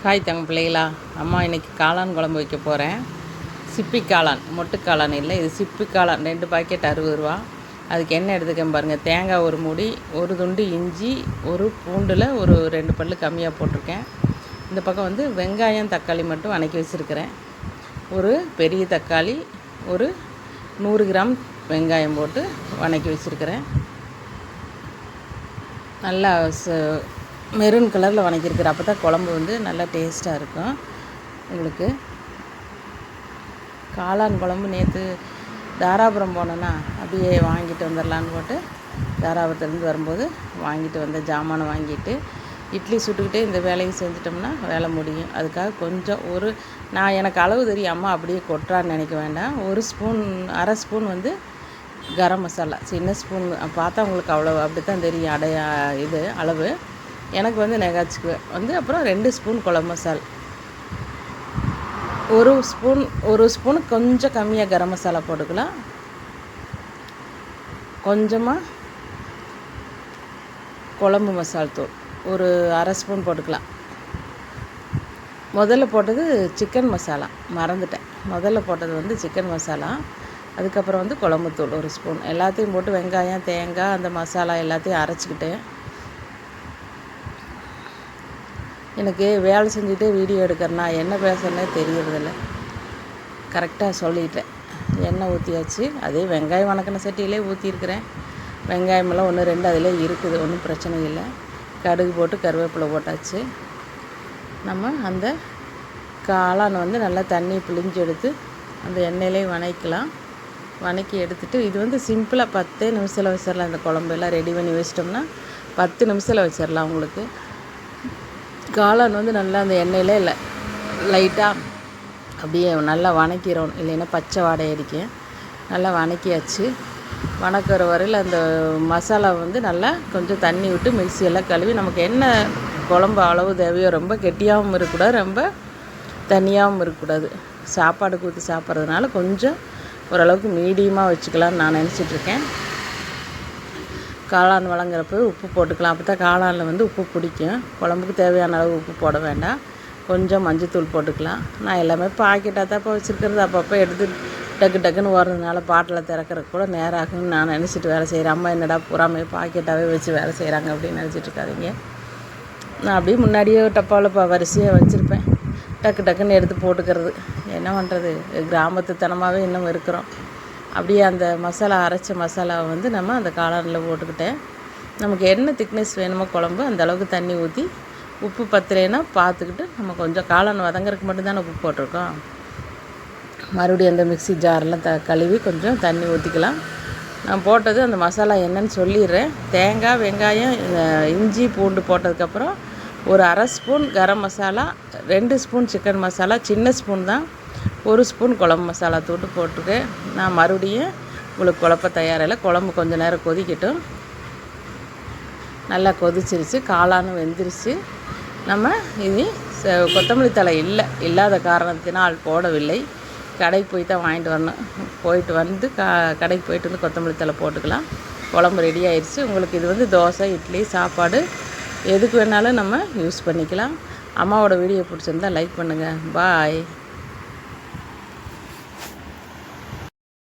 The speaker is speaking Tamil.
ஹாய் தங்க பிள்ளைகளா, அம்மா இன்றைக்கி காளான் குழம்பு வைக்க போகிறேன். சிப்பி காளான், மொட்டு காளான் இல்லை, இது சிப்பி காளான். 2 பாக்கெட் 60 ரூபா. அதுக்கு என்ன எடுத்துக்கேன் பாருங்கள். தேங்காய் ஒரு மூடி, ஒரு துண்டு இஞ்சி, ஒரு பூண்டில் ஒரு 2 பல் கம்மியாக போட்டிருக்கேன். இந்த பக்கம் வந்து வெங்காயம் தக்காளி மட்டும் வணக்கி வச்சுருக்கிறேன். ஒரு பெரிய தக்காளி, ஒரு 100 கிராம் வெங்காயம் போட்டு வணக்கி வச்சுருக்கிறேன். நல்லா மெரூன் கலரில் வணக்கியிருக்கிறேன். அப்போ தான் குழம்பு வந்து நல்லா டேஸ்ட்டாக இருக்கும். உங்களுக்கு காளான் குழம்பு நேற்று தாராபுரம் போனேன்னா அப்படியே வாங்கிட்டு வந்துடலான்னு போட்டு தாராபுரத்துலேருந்து வரும்போது வாங்கிட்டு வந்த ஜாமானை வாங்கிட்டு இட்லி சுட்டுக்கிட்டே இந்த வேலையும் செஞ்சிட்டோம்னா வேலை முடியும். அதுக்காக கொஞ்சம் எனக்கு அளவு தெரியும், அம்மா அப்படியே கொட்டுறான்னு நினைக்க வேண்டாம். ஒரு ஸ்பூன், அரை ஸ்பூன் வந்து கரம் மசாலா, சின்ன ஸ்பூன் பார்த்தா உங்களுக்கு அவ்வளோ அப்படி தான் தெரியும் இது அளவு. எனக்கு வந்து நெகாச்சிக்குவேன் வந்து அப்புறம் 2 ஸ்பூன் குழம்பு மசாலா, ஒரு ஸ்பூன் கொஞ்சம் கம்மியாக கரம் மசாலா போட்டுக்கலாம். கொஞ்சமாக குழம்பு மசாலா தூள் ஒரு அரை ஸ்பூன் போட்டுக்கலாம். முதல்ல போட்டது சிக்கன் மசாலா, மறந்துட்டேன். முதல்ல போட்டது வந்து சிக்கன் மசாலா, அதுக்கப்புறம் வந்து குழம்புத்தூள் ஒரு ஸ்பூன். எல்லாத்தையும் போட்டு வெங்காயம் தேங்காய் அந்த மசாலா எல்லாத்தையும் அரைச்சிக்கிட்டேன். எனக்கு வேலை செஞ்சுட்டே வீடியோ எடுக்கிறேன்னா என்ன பேசுகிறேன்னே தெரியறதில்ல. கரெக்டாக சொல்லிட்டேன். எண்ணெய் ஊற்றியாச்சு. அதே வெங்காயம் வணக்கின சட்டியிலே ஊற்றிருக்கிறேன். வெங்காயமெல்லாம் 1-2 அதிலே இருக்குது, ஒன்றும் பிரச்சனை இல்லை. கடுகு போட்டு கருவேப்பிலை போட்டாச்சு. நம்ம அந்த காளான் வந்து நல்லா தண்ணி பிழிஞ்சு எடுத்து அந்த எண்ணெயிலே வணக்கலாம். வணக்கி எடுத்துகிட்டு இது வந்து சிம்பிளாக 10 நிமிஷத்தில் வச்சிடலாம். இந்த குழம்பெல்லாம் ரெடி பண்ணி வச்சிட்டோம்னா 10 நிமிஷத்தில் வச்சிடலாம். உங்களுக்கு காளான் வந்து நல்லா அந்த எண்ணெயில் லைட்டாக அப்படியே நல்லா வணக்கிறோம், இல்லைன்னா பச்சை வாடை அடிக்கும். நல்லா வணக்கியாச்சு. வணக்கிற வரையில் அந்த மசாலா வந்து நல்லா கொஞ்சம் தண்ணி விட்டு மிக்சியெல்லாம் கழுவி நமக்கு என்ன குழம்பு அளவு தேவையோ, ரொம்ப கெட்டியாகவும் இருக்கக்கூடாது, ரொம்ப தண்ணியாகவும் இருக்கக்கூடாது. சாப்பாடுக்கு ஊற்றி சாப்பிட்றதுனால கொஞ்சம் ஓரளவுக்கு மீடியமாக வச்சுக்கலான்னு நான் நினச்சிட்ருக்கேன். காளான் வழங்குறப்போ உப்பு போட்டுக்கலாம். அப்போ தான் காளானில் வந்து உப்பு பிடிக்கும். குழம்புக்கு தேவையான அளவு உப்பு போட வேண்டாம். கொஞ்சம் மஞ்சத்தூள் போட்டுக்கலாம். நான் எல்லாமே பாக்கெட்டாக தான் இப்போ வச்சுருக்கிறது. அப்பப்போ எடுத்து டக்குன்னு ஓடுறதுனால பாட்டில் திறக்கிறதுக்கு கூட நேரம் ஆகும்னு நான் நினச்சிட்டு வேலை செய்கிறேன். அம்மா என்னடா பூராமே பாக்கெட்டாகவே வச்சு வேலை செய்கிறாங்க அப்படின்னு நினச்சிட்டு இருக்காதிங்க. நான் அப்படியே முன்னாடியே டப்பாவில் வரிசையாக வச்சுருப்பேன். டக்குன்னு எடுத்து போட்டுக்கிறது. என்ன பண்ணுறது, கிராமத்துத்தனமாகவே இன்னும் இருக்கிறோம். அப்படியே அந்த அரைச்ச மசாலாவை வந்து நம்ம அந்த காளானில் போட்டுக்கிட்டேன். நமக்கு என்ன திக்னஸ் வேணுமோ குழம்பு அந்த அளவுக்கு தண்ணி ஊற்றி, உப்பு பத்தலைன்னா பார்த்துக்கிட்டு நம்ம கொஞ்சம் காளான் வதங்கிறதுக்கு மட்டும்தானே உப்பு போட்டிருக்கோம். மறுபடியும் அந்த மிக்ஸி ஜாரெல்லாம் கழுவி கொஞ்சம் தண்ணி ஊற்றிக்கலாம். நான் போட்டது அந்த மசாலா என்னன்னு சொல்லிடுறேன். தேங்காய் வெங்காயம் இஞ்சி பூண்டு போட்டதுக்கப்புறம் ஒரு அரை spoon garam masala, 2 spoon chicken masala, சின்ன ஸ்பூன் தான், 1 ஸ்பூன் குழம்பு மசாலா தூட்டு போட்டிருக்கேன். நான் மறுபடியும் உங்களுக்கு குழப்ப தயாரில்லை. குழம்பு கொஞ்சம் நேரம் கொதிக்கட்டும். நல்லா கொதிச்சிருச்சு, காளானும் வெந்துருச்சு. நம்ம இனி கொத்தமல்லி தழை இல்லாத காரணத்தினால் போடவில்லை. கடைக்கு போய் தான் வாங்கிட்டு வரணும். போயிட்டு வந்து கடைக்கு போயிட்டு வந்து கொத்தமல்லி தழை போட்டுக்கலாம். குழம்பு ரெடி ஆயிடுச்சு. உங்களுக்கு இது வந்து தோசை, இட்லி, சாப்பாடு எதுக்கு வேணாலும் நம்ம யூஸ் பண்ணிக்கலாம். அம்மாவோட வீடியோ பிடிச்சிருந்தா லைக் பண்ணுங்கள். பாய்.